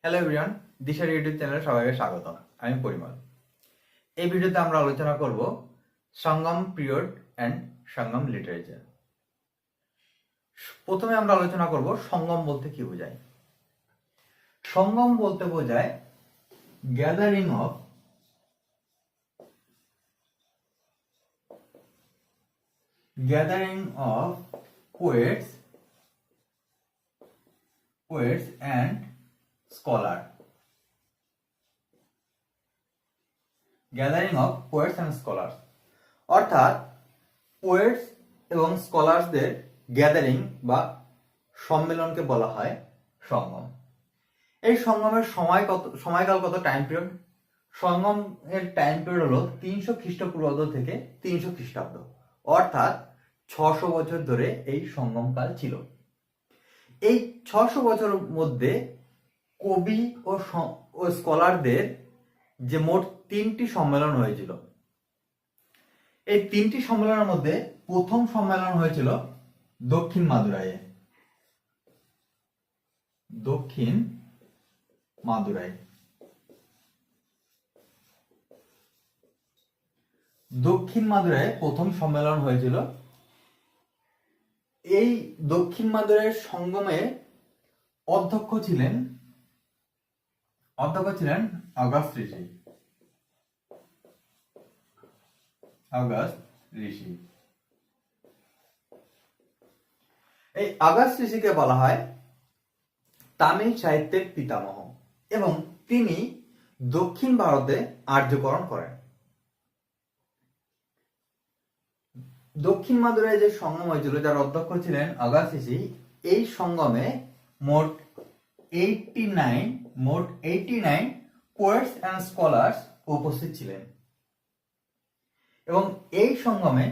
Hello everyone, দিশার YouTube চ্যানেলে সবাইকে স্বাগত। আমি পরিমল। এই ভিডিওতে আমরা আলোচনা করব সঙ্গম পিরিয়ড অ্যান্ড সঙ্গম লিটারেচার। প্রথমে আমরা আলোচনা করব সঙ্গম বলতে কি বোঝায়। সঙ্গম বলতে বোঝায় gathering of poets and scholar. Gathering of poets and scholars অর্থাৎ পোয়েটস এবং স্কলার্সদের গ্যাদারিং বা সম্মেলনকে বলা হয় সঙ্গম। এই সঙ্গমের সময়কাল কত, টাইম পিরিয়ড? সঙ্গমের টাইম পিরিয়ড হলো 300 খ্রিস্টপূর্বাব্দ থেকে 300 খ্রিস্টাব্দ, অর্থাৎ 600 বছর ধরে এই সঙ্গমকাল ছিল। এই 600 বছরের মধ্যে কবি ও স্কলারদের যে মোট 3টি সম্মেলন হয়েছিল। এই 3টি সম্মেলনের মধ্যে প্রথম সম্মেলন হয়েছিল দক্ষিণ মাদুরাইয়ে। দক্ষিণ মাদুরাইয়ে প্রথম সম্মেলন হয়েছিল। এই দক্ষিণ মাদুরাইয়ের সঙ্গমে অধ্যক্ষ ছিলেন অগাস্ট ঋষি। এই অগাস্ট ঋষিকে বলা হয় তামিল সাহিত্যের পিতামহ এবং তিনি দক্ষিণ ভারতে আর্যকরণ করেন। দক্ষিণ মাদুরায় যে সঙ্গম হয়েছিল, যার অধ্যক্ষ ছিলেন অগাস্ট ঋষি, এই সঙ্গমে মোট 89 পোয়েটস অ্যান্ড স্কলার্স উপস্থিত ছিলেন এবং এই সঙ্গমে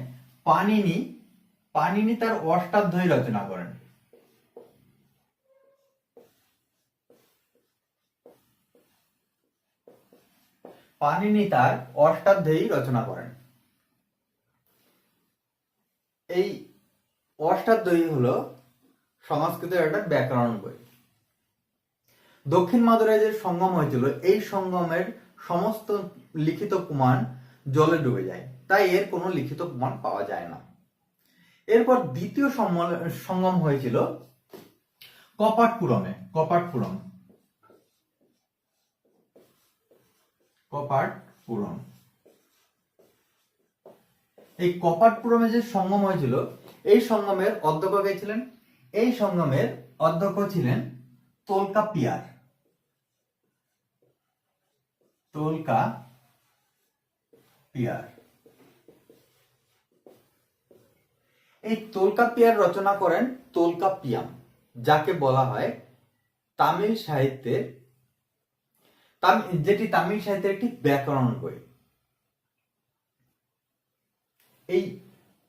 পাণিনি তার অষ্টাধ্যায়ী রচনা করেন। এই অষ্টাধ্যায়ী হলো সংস্কৃতের একটা ব্যাকরণ বই। দক্ষিণ মাদুরায় যে সঙ্গম হয়েছিল, এই সঙ্গমের সমস্ত লিখিত প্রমাণ জলে ডুবে যায়, তাই এর কোনো লিখিত প্রমাণ পাওয়া যায় না। এরপর দ্বিতীয় সঙ্গম হয়েছিল কপাটপুরমে। এই কপাটপুরমে যে সঙ্গম হয়েছিল, এই সঙ্গমের অধ্যক্ষ কে ছিলেন? এই সঙ্গমের অধ্যক্ষ ছিলেন তোলকাপিয়ার। এই তোলকাপিয়ার রচনা করেন তোলকাপিয়াম, যাকে বলা হয় যেটি তামিল সাহিত্যের একটি ব্যাকরণ বই। এই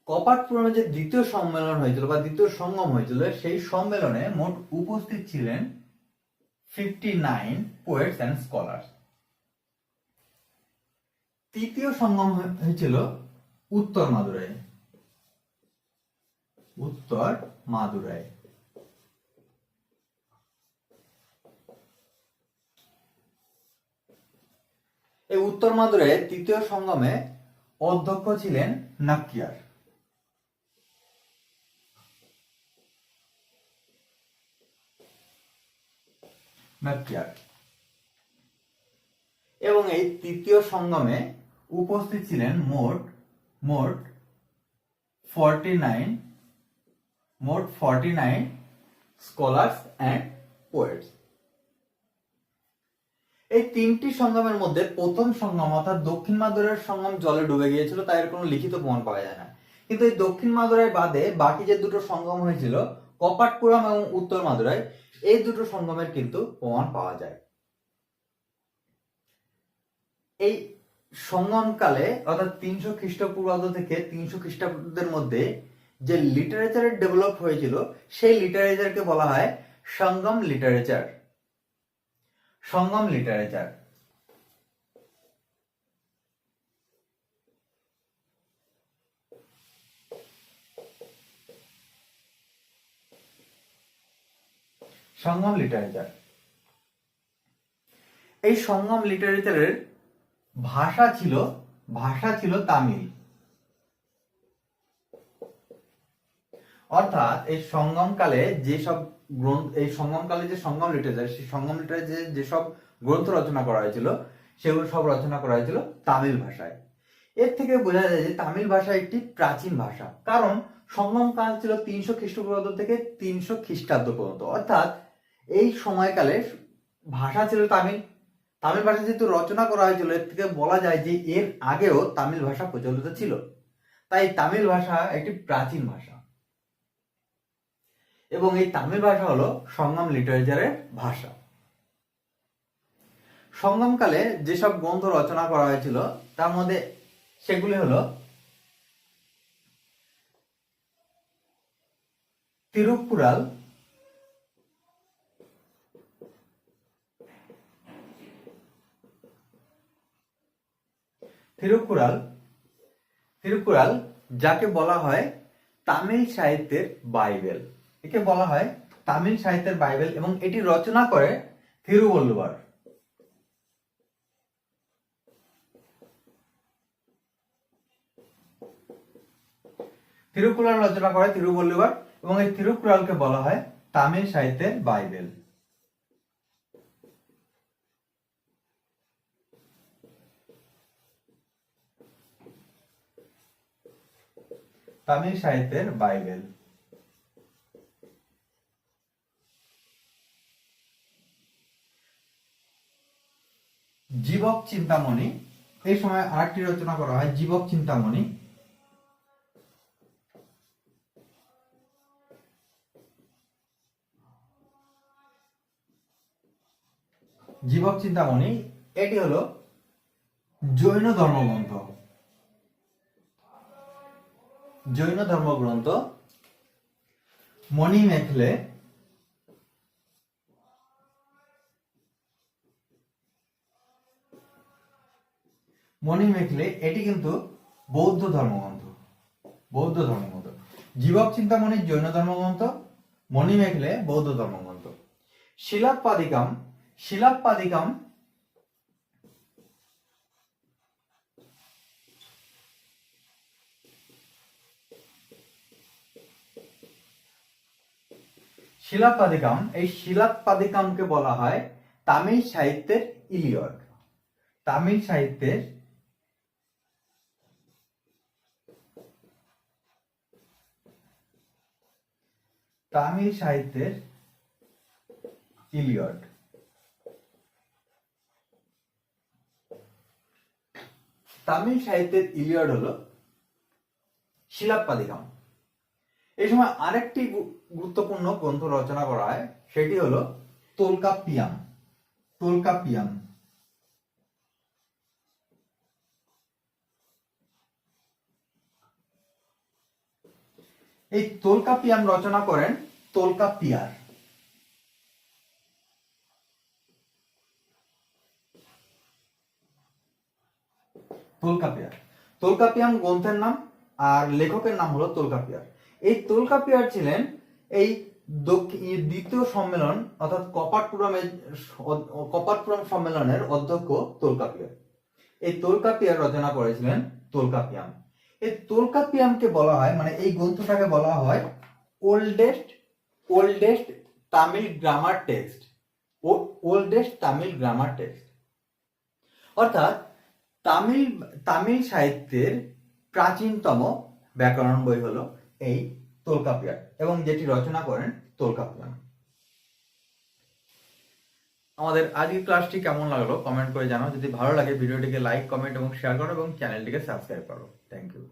কপাটপুরমে যে দ্বিতীয় সম্মেলন হয়েছিল বা দ্বিতীয় সঙ্গম হয়েছিল, সেই সম্মেলনে মোট উপস্থিত ছিলেন 59 পোয়েটস অ্যান্ড স্কলার্স। তৃতীয় সঙ্গম হয়েছিল উত্তর মাদুরাই। এই উত্তর মাদুরাই তৃতীয় সঙ্গমে অধ্যক্ষ ছিলেন নাক্কিয়ার। এবং এই তৃতীয় সঙ্গমে উপস্থিত ছিলেন মোট 49 স্কলার্স অ্যান্ড পোয়েটস। এই 3টি সঙ্গমের মধ্যে প্রথম সঙ্গম অর্থাৎ দক্ষিণ মাদুরাইয়ের সঙ্গম জলে ডুবে গিয়েছিল, তাই এর কোনো লিখিত প্রমাণ পাওয়া যায় না। কিন্তু এই দক্ষিণ মাদুরাই বাদে বাকি যে দুটো সঙ্গম হয়েছিল, কপাটপুরম এবং উত্তর মাদুরাই, এই দুটো সঙ্গমের কিন্তু প্রমাণ পাওয়া যায়। এই সঙ্গমকালে অর্থাৎ 300 খ্রিস্টপূর্বাব্দ থেকে 300 খ্রিস্টাব্দের মধ্যে যে লিটারেচারের ডেভেলপ হয়েছিল, সেই লিটারেচারকে বলা হয় সঙ্গম লিটারেচার। এই সঙ্গম লিটারেচারের ভাষা ছিল তামিল। অর্থাৎ এই সঙ্গমকালে যে সঙ্গম লিটারেচার, সেই সঙ্গম লিটারেচারে যেসব গ্রন্থ রচনা করা হয়েছিল সেগুলো সব রচনা করা হয়েছিল তামিল ভাষায়। এর থেকে বোঝা যায় যে তামিল ভাষা একটি প্রাচীন ভাষা, কারণ সঙ্গম কাল ছিল 300 খ্রিস্টপূর্বাব্দ থেকে 300 খ্রিস্টাব্দ পর্যন্ত। অর্থাৎ এই সময়কালে ভাষা ছিল তামিল। তামিল ভাষা যেহেতু রচনা করা হয়েছিল, এর থেকে বলা যায় যে এর আগেও তামিল ভাষা প্রচলিত ছিল। তাই তামিল ভাষা একটি প্রাচীন ভাষা এবং এই তামিল ভাষা হলো সঙ্গম লিটারেচারের ভাষা। সঙ্গমকালে যেসব গ্রন্থ রচনা করা হয়েছিল তার মধ্যে সেগুলি হলো তিরুকুরাল, যাকে বলা হয় তামিল সাহিত্যের বাইবেল। একে বলা হয় তামিল সাহিত্যের বাইবেল এবং এটি রচনা করে থিরুবল্লুবার। তিরুকুরাল রচনা করে থিরুবল্লুবার এবং এই তিরুকুরালকে বলা হয় তামিল সাহিত্যের বাইবেল। তামিল সাহিত্যের বাইবেল। জীবক চিন্তামণি, এই সময় আরেকটি রচনা করা হয় জীবক চিন্তামণি। জীবক চিন্তামণি এটি হলো জৈন ধর্মগ্রন্থ। মণিমেখলে এটি কিন্তু বৌদ্ধ ধর্মগ্রন্থ। জীবক চিন্তামণি জৈন ধর্মগ্রন্থ, মণিমেখলে বৌদ্ধ ধর্মগ্রন্থ। শিলাপ্পাদিকাম এই শিলাপ্পাদিকামকে বলা হয় তামিল সাহিত্যের ইলিয়ড। তামিল সাহিত্যের ইলিয়ড। তামিল সাহিত্যের ইলিয়ড হলো শিলাপ্পাদিকাম। এই সময় আরেকটি গুরুত্বপূর্ণ গ্রন্থ রচনা করা হয়, সেটি হলো তোলকাপ্পিয়াম। এই তোলকাপ্পিয়াম রচনা করেন তোলকাপ্পিয়ার। তোলকাপ্পিয়াম গ্রন্থের নাম আর লেখকের নাম হলো তোলকাপ্পিয়ার। এই তোলকাপ্পিয়ার ছিলেন এই দ্বিতীয় সম্মেলন অর্থাৎ কপাটপুরম সম্মেলনের অধ্যক্ষ তোলকাপ্পিয়ার। এই তোলকাপ্পিয়ার রচনা করেছিলেন তোলকাপ্পিয়াম। এই তোলকাপ্পিয়ামকে বলা হয়, মানে এই গ্রন্থটাকে বলা হয় ওল্ডেস্ট তামিল গ্রামার টেক্সট। অর্থাৎ তামিল সাহিত্যের প্রাচীনতম ব্যাকরণ বই হলো এই তোলকাপ্পিয়ার এবং যেটি রচনা করেন তোলকাপ্পিয়াম। আমাদের আজকের ক্লাসটি কেমন লাগলো কমেন্ট করে জানাও। যদি ভালো লাগে ভিডিওটিকে লাইক, কমেন্ট এবং শেয়ার করো এবং চ্যানেলটিকে সাবস্ক্রাইব করো। Thank you.